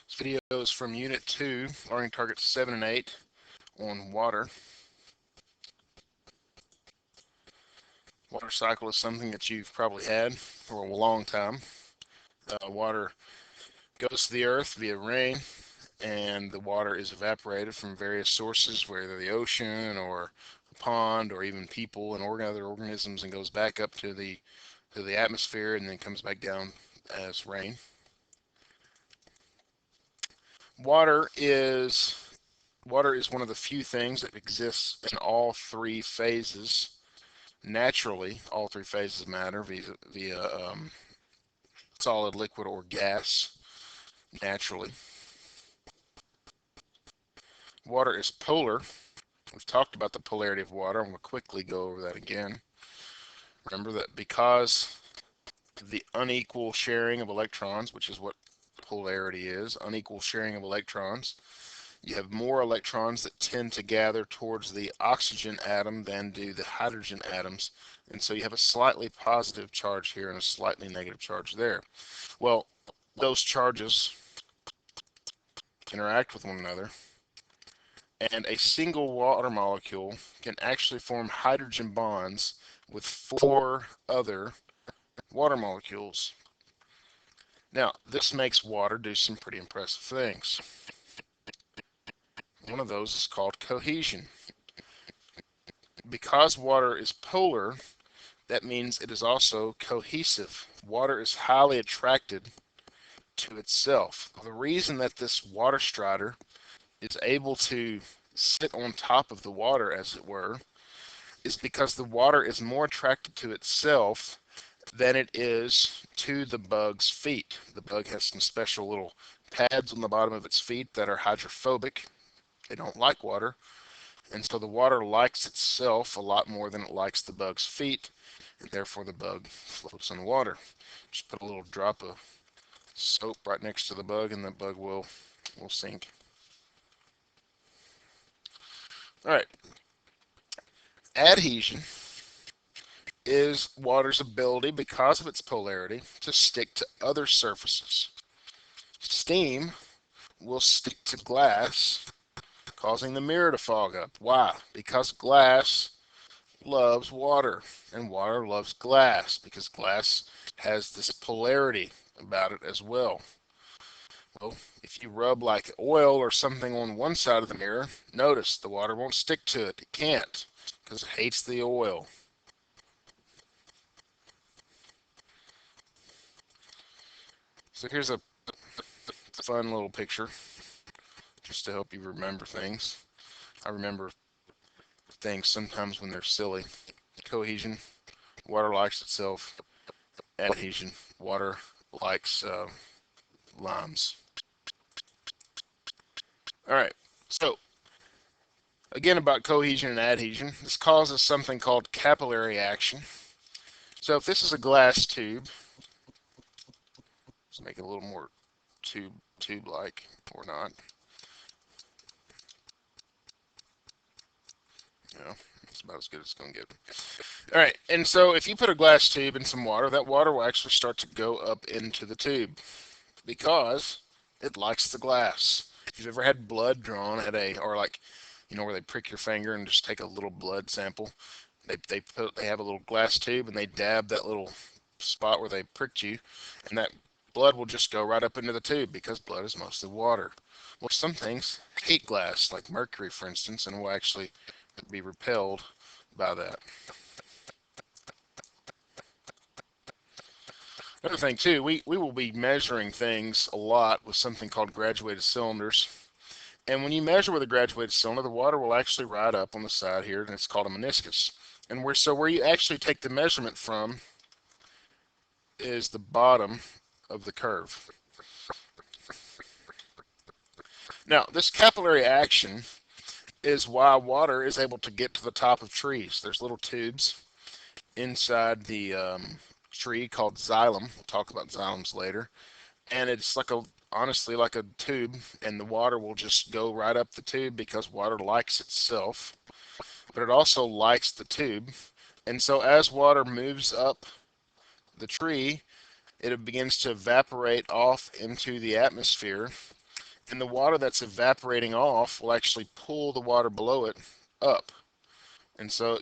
This video is from Unit 2, Learning Targets 7 and 8 on water. Water cycle is something that you've probably had for a long time. Water goes to the earth via rain, and the water is evaporated from various sources, whether the ocean or a pond or even people and other organisms, and goes back up to the atmosphere and then comes back down as rain. Water is one of the few things that exists in all three phases. Naturally, all three phases matter via solid, liquid, or gas. Naturally, water is polar. We've talked about the polarity of water. I'm going to quickly go over that again. Remember that because the unequal sharing of electrons, which is what polarity is, unequal sharing of electrons, you have more electrons that tend to gather towards the oxygen atom than do the hydrogen atoms, and so you have a slightly positive charge here and a slightly negative charge there. Well, those charges interact with one another, and a single water molecule can actually form hydrogen bonds with 4 other water molecules. Now, this makes water do some pretty impressive things. One of those is called cohesion. Because water is polar, that means it is also cohesive. Water is highly attracted to itself. The reason that this water strider is able to sit on top of the water, as it were, is because the water is more attracted to itself than it is to the bug's feet. The bug has some special little pads on the bottom of its feet that are hydrophobic. They don't like water, and so the water likes itself a lot more than it likes the bug's feet, and therefore the bug floats on water. Just put a little drop of soap right next to the bug, and the bug will sink. All right. Adhesion is water's ability, because of its polarity, to stick to other surfaces. Steam will stick to glass, causing the mirror to fog up. Why? Because glass loves water, and water loves glass, because glass has this polarity about it as well. Well, if you rub like oil or something on one side of the mirror, notice the water won't stick to it. It can't, because it hates the oil. So here's a fun little picture just to help you remember things. I remember things sometimes when they're silly. Cohesion, water likes itself. Adhesion, water likes limes. All right, so again about cohesion and adhesion. This causes something called capillary action. So if this is a glass tube, let's make it a little more tube-like, or not. Yeah, that's about as good as it's going to get. All right, and so if you put a glass tube in some water, that water will actually start to go up into the tube because it likes the glass. If you've ever had blood drawn at or like, where they prick your finger and just take a little blood sample, they have a little glass tube and they dab that little spot where they pricked you, and that blood will just go right up into the tube because blood is mostly water. Well, some things hate glass, like mercury, for instance, and will actually be repelled by that. Another thing too, we will be measuring things a lot with something called graduated cylinders. And when you measure with a graduated cylinder, the water will actually ride up on the side here, and it's called a meniscus. And where you actually take the measurement from is the bottom of the curve. Now, this capillary action is why water is able to get to the top of trees. There's little tubes inside the tree called xylem. We'll talk about xylems later. And it's honestly like a tube, and the water will just go right up the tube because water likes itself, but it also likes the tube. And so as water moves up the tree, it begins to evaporate off into the atmosphere, And the water that's evaporating off will actually pull the water below it up. And so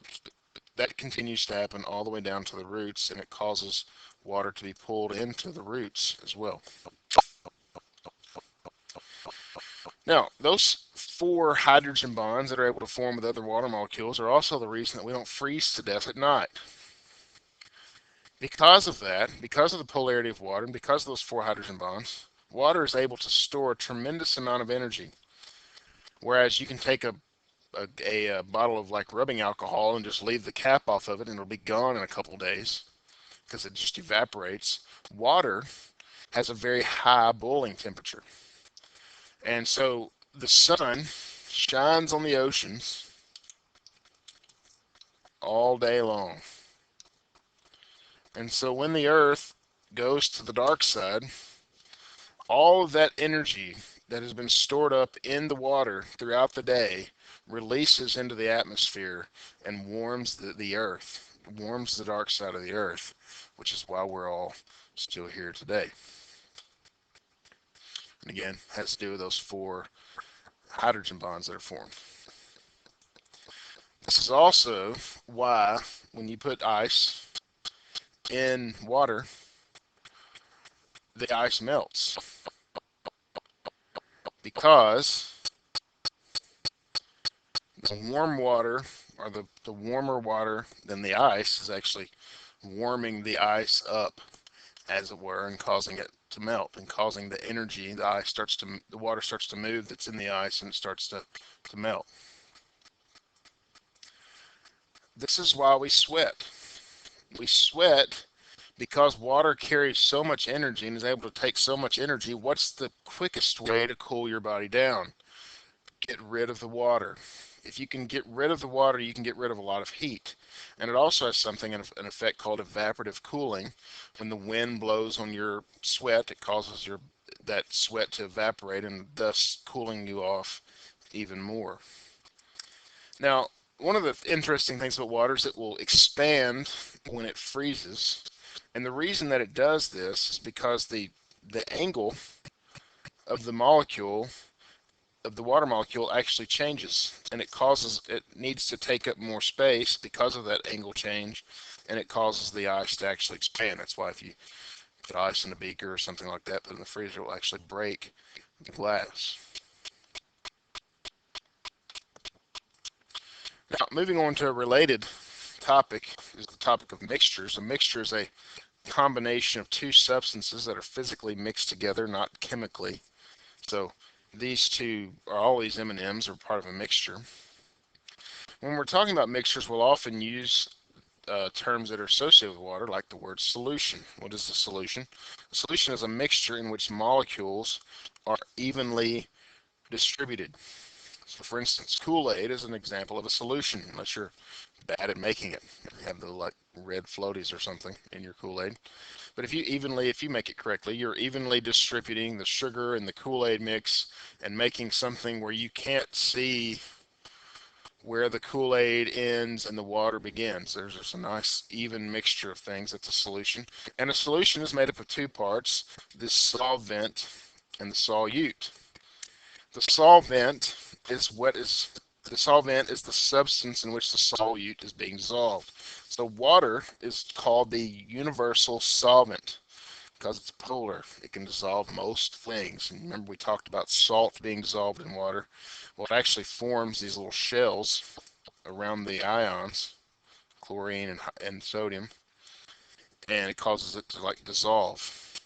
that continues to happen all the way down to the roots, and it causes water to be pulled into the roots as well. Now, those 4 hydrogen bonds that are able to form with other water molecules are also the reason that we don't freeze to death at night. Because of that, because of the polarity of water, and because of those 4 hydrogen bonds, water is able to store a tremendous amount of energy. Whereas you can take a bottle of like rubbing alcohol and just leave the cap off of it and it'll be gone in a couple days because it just evaporates. Water has a very high boiling temperature. And so the sun shines on the oceans all day long. And so when the earth goes to the dark side, all of that energy that has been stored up in the water throughout the day releases into the atmosphere and warms the earth, warms the dark side of the earth, which is why we're all still here today. And again, has to do with those 4 hydrogen bonds that are formed. This is also why when you put ice in water, the ice melts. Because the warm water, or the warmer water than the ice, is actually warming the ice up, as it were, and causing it to melt and causing the energy, the water starts to move that's in the ice and it starts to melt. This is why we sweat. We sweat because water carries so much energy and is able to take so much energy. What's the quickest way to cool your body down? Get rid of the water. If you can get rid of the water, you can get rid of a lot of heat. And it also has something, an effect called evaporative cooling. When the wind blows on your sweat, it causes that sweat to evaporate and thus cooling you off even more. Now, one of the interesting things about water is it will expand when it freezes. And the reason that it does this is because the angle of the molecule of the water molecule actually changes, and it needs to take up more space because of that angle change, and it causes the ice to actually expand. That's why if you put ice in a beaker or something like that, put in the freezer, it will actually break the glass. Now, moving on to a related topic is the topic of mixtures. A mixture is a combination of 2 substances that are physically mixed together, not chemically. So these two, or all these M&Ms, are part of a mixture. When we're talking about mixtures, we'll often use terms that are associated with water, like the word solution. What is the solution? A solution is a mixture in which molecules are evenly distributed. So for instance, Kool-Aid is an example of a solution, unless you're bad at making it. You have the like red floaties or something in your Kool-Aid. But if you make it correctly, you're evenly distributing the sugar in the Kool-Aid mix and making something where you can't see where the Kool-Aid ends and the water begins. There's just a nice even mixture of things. That's a solution. And a solution is made up of 2 parts, the solvent and the solute. The solvent is the substance in which the solute is being dissolved. So water is called the universal solvent because it's polar. It can dissolve most things. And remember we talked about salt being dissolved in water. Well, it actually forms these little shells around the ions, chlorine and sodium, and it causes it to like dissolve.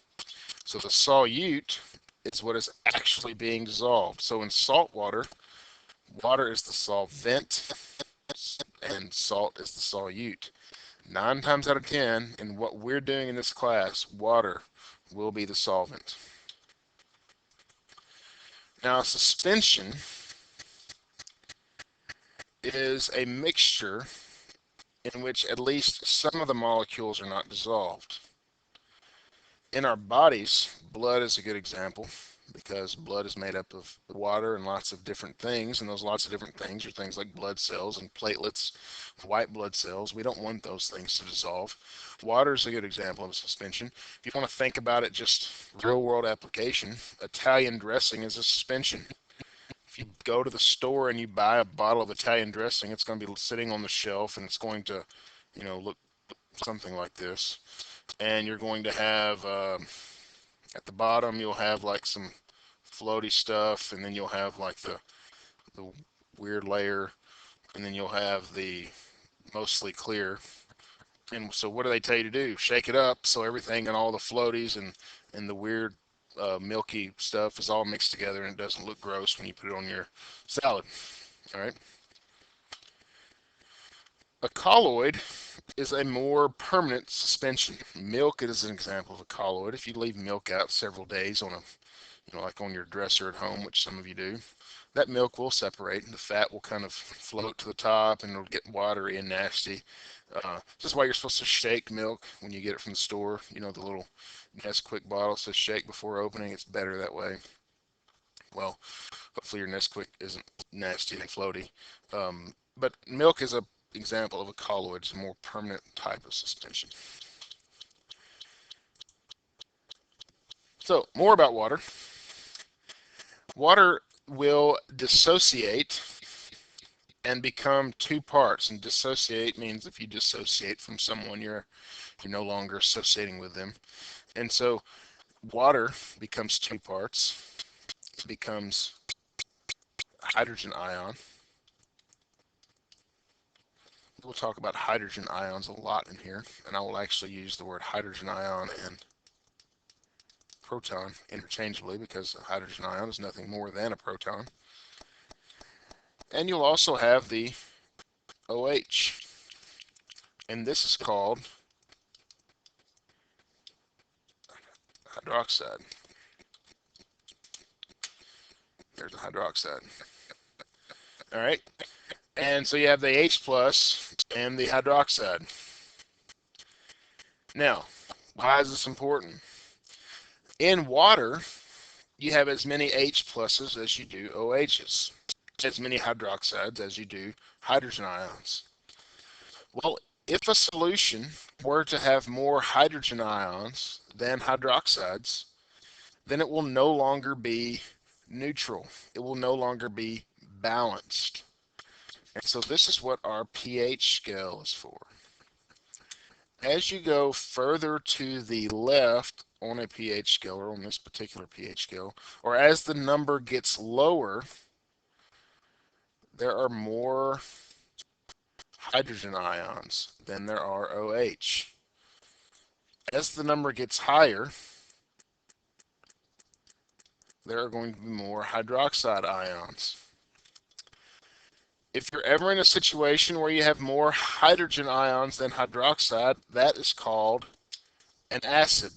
So the solute is what is actually being dissolved. So in salt water, water is the solvent and salt is the solute. 9 times out of 10, in what we're doing in this class, water will be the solvent. Now, a suspension is a mixture in which at least some of the molecules are not dissolved. In our bodies, blood is a good example. because blood is made up of water and lots of different things, and those lots of different things are things like blood cells and platelets, white blood cells. We don't want those things to dissolve. Water is a good example of a suspension. If you want to think about it just real world application, Italian dressing is a suspension. If you go to the store and you buy a bottle of Italian dressing, it's going to be sitting on the shelf and it's going to, look something like this. And you're going to have, at the bottom, you'll have like some floaty stuff, and then you'll have like the weird layer, and then you'll have the mostly clear. And so what do they tell you to do? Shake it up so everything and all the floaties and the weird milky stuff is all mixed together and it doesn't look gross when you put it on your salad. All right. A colloid is a more permanent suspension. Milk is an example of a colloid. If you leave milk out several days on like on your dresser at home, which some of you do, that milk will separate and the fat will kind of float to the top and it'll get watery and nasty. This is why you're supposed to shake milk when you get it from the store. The little Nesquik bottle says shake before opening. It's better that way. Well, hopefully your Nesquik isn't nasty and floaty. But milk is an example of a colloid. It's a more permanent type of suspension. So, more about water. Water will dissociate and become two parts. And dissociate means if you dissociate from someone, you're no longer associating with them. And so water becomes two parts. It becomes hydrogen ion. We'll talk about hydrogen ions a lot in here, and I will actually use the word hydrogen ion and proton interchangeably because a hydrogen ion is nothing more than a proton. And you'll also have the OH, and this is called hydroxide. There's a hydroxide. All right, and so you have the H plus and the hydroxide. Now, why is this important? In water, you have as many H pluses as you do OHs, as many hydroxides as you do hydrogen ions. Well, if a solution were to have more hydrogen ions than hydroxides, then it will no longer be neutral. It will no longer be balanced. And so this is what our pH scale is for. As you go further to the left on a pH scale, or on this particular pH scale, or as the number gets lower, there are more hydrogen ions than there are OH. As the number gets higher, there are going to be more hydroxide ions. If you're ever in a situation where you have more hydrogen ions than hydroxide, that is called an acid.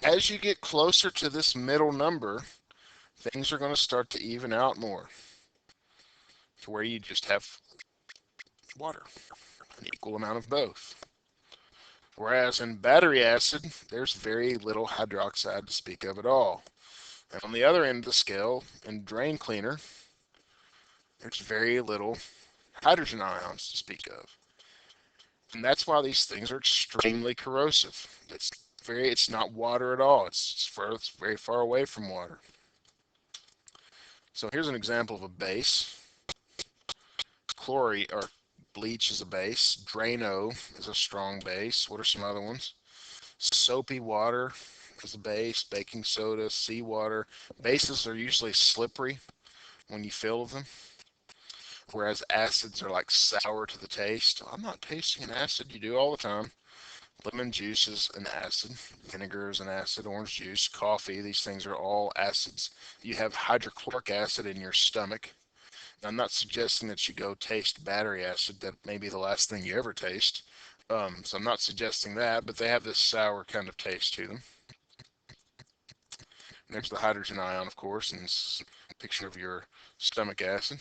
As you get closer to this middle number, things are going to start to even out more, to where you just have water, an equal amount of both. Whereas in battery acid, there's very little hydroxide to speak of at all. And on the other end of the scale, in drain cleaner, there's very little hydrogen ions to speak of. And that's why these things are extremely corrosive. It's not water at all. It's very far away from water. So here's an example of a base. Chlorine or bleach is a base. Drano is a strong base. What are some other ones? Soapy water is a base. Baking soda, seawater. Bases are usually slippery when you fill them, whereas acids are like sour to the taste. I'm not tasting an acid. You do all the time. Lemon juice is an acid. Vinegar is an acid. Orange juice, coffee, these things are all acids. You have hydrochloric acid in your stomach. I'm not suggesting that you go taste battery acid. That may be the last thing you ever taste. So I'm not suggesting that, but they have this sour kind of taste to them. There's the hydrogen ion, of course, and it's a picture of your stomach acid.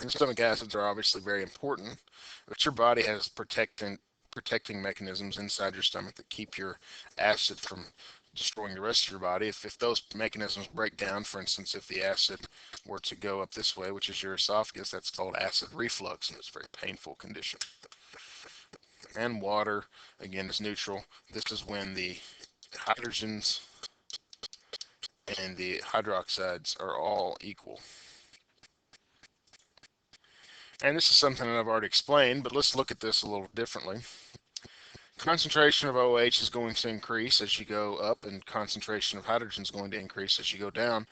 And stomach acids are obviously very important, but your body has protecting mechanisms inside your stomach that keep your acid from destroying the rest of your body. If those mechanisms break down, for instance, if the acid were to go up this way, which is your esophagus, that's called acid reflux, and it's a very painful condition. And water, again, is neutral. This is when the hydrogens and the hydroxides are all equal. And this is something that I've already explained, but let's look at this a little differently. Concentration of OH is going to increase as you go up, and concentration of hydrogen is going to increase as you go down.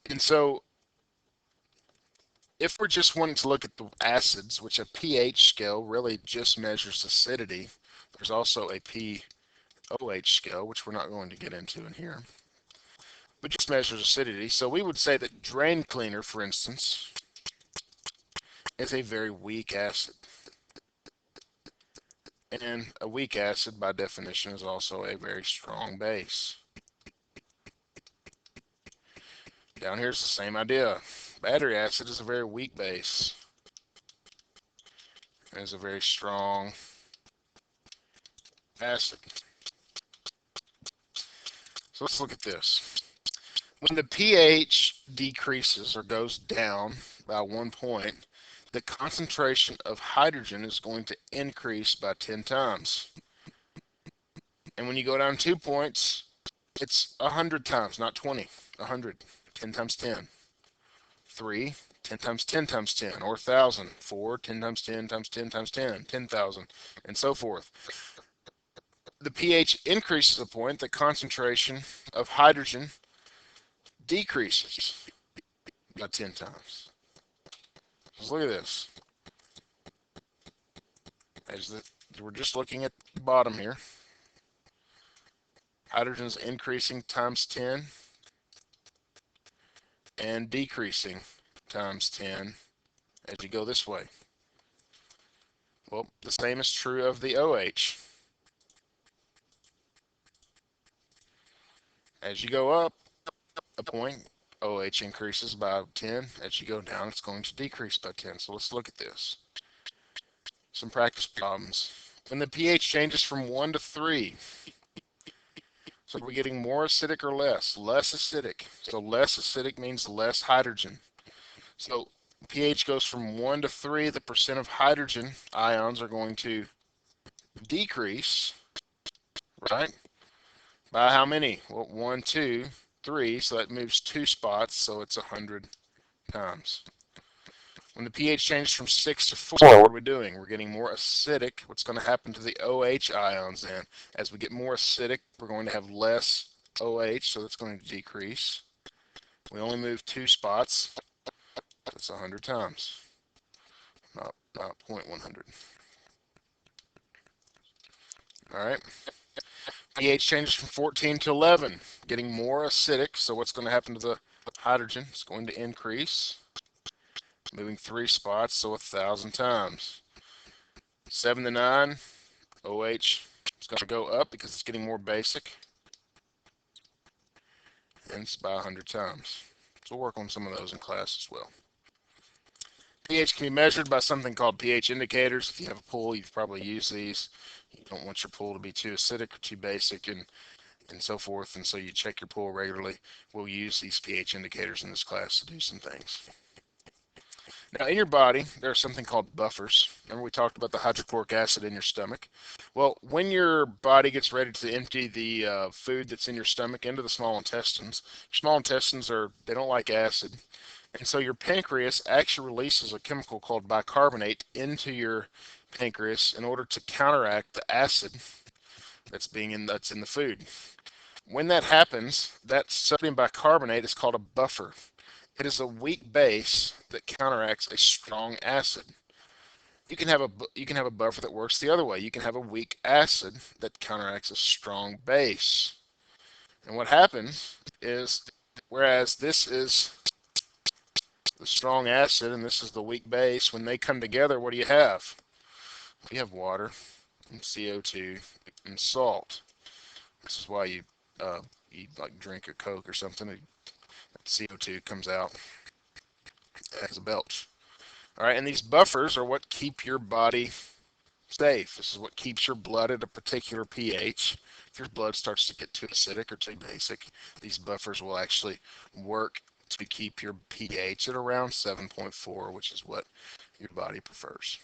And so if we're just wanting to look at the acids, which a pH scale really just measures acidity, there's also a pOH scale, which we're not going to get into in here, but just measures acidity. So we would say that drain cleaner, for instance, is a very weak acid. And a weak acid, by definition, is also a very strong base. Down here's the same idea. Battery acid is a very weak base. It is a very strong acid. So let's look at this. When the pH decreases or goes down by 1 point, the concentration of hydrogen is going to increase by 10 times. And when you go down 2 points, it's 100 times, not 20, 100. 10 times 10. 3, 10 times 10 times 10, or 1,000. 4, 10 times 10 times 10 times 10, 10,000, and so forth. The pH increases a point, the concentration of hydrogen decreases by 10 times. Just look at this. We're just looking at the bottom here. Hydrogen's increasing times 10 and decreasing times 10 as you go this way. Well, the same is true of the OH. As you go up a point, OH increases by 10. As you go down, it's going to decrease by 10. So let's look at this. Some practice problems. When the pH changes from 1 to 3, so we're getting more acidic or less? Less acidic. So less acidic means less hydrogen. So pH goes from 1 to 3, the percent of hydrogen ions are going to decrease, right? By how many? Well, 1, 2, 3, so that moves 2 spots, so it's 100 times. When the pH changes from 6 to 4, what are we doing? We're getting more acidic. What's going to happen to the OH ions then? As we get more acidic, we're going to have less OH, so that's going to decrease. We only move 2 spots. That's 100 times, not 0.100. All right. pH changes from 14 to 11, getting more acidic. So what's going to happen to the hydrogen? It's going to increase, moving 3 spots, so 1,000 times. 7 to 9, OH is going to go up because it's getting more basic, and it's by 100 times. So we'll work on some of those in class as well. pH can be measured by something called pH indicators. If you have a pool, you've probably used these. You don't want your pool to be too acidic or too basic and so forth, and so you check your pool regularly. We'll use these pH indicators in this class to do some things. Now, in your body, there's something called buffers. Remember we talked about the hydrochloric acid in your stomach? Well, when your body gets ready to empty the food that's in your stomach into the small intestines they don't like acid. And so your pancreas actually releases a chemical called bicarbonate into your pancreas in order to counteract the acid that's in the food. When that happens, that sodium bicarbonate is called a buffer. It is a weak base that counteracts a strong acid. You can have a buffer that works the other way. You can have a weak acid that counteracts a strong base. And what happens is, whereas this is the strong acid and this is the weak base, when they come together, what do you have? You have water and CO2 and salt. This is why you like drink a Coke or something. CO2 comes out as a belch. All right, and these buffers are what keep your body safe. This is what keeps your blood at a particular pH. if your blood starts to get too acidic or too basic, these buffers will actually work to keep your pH at around 7.4, which is what your body prefers.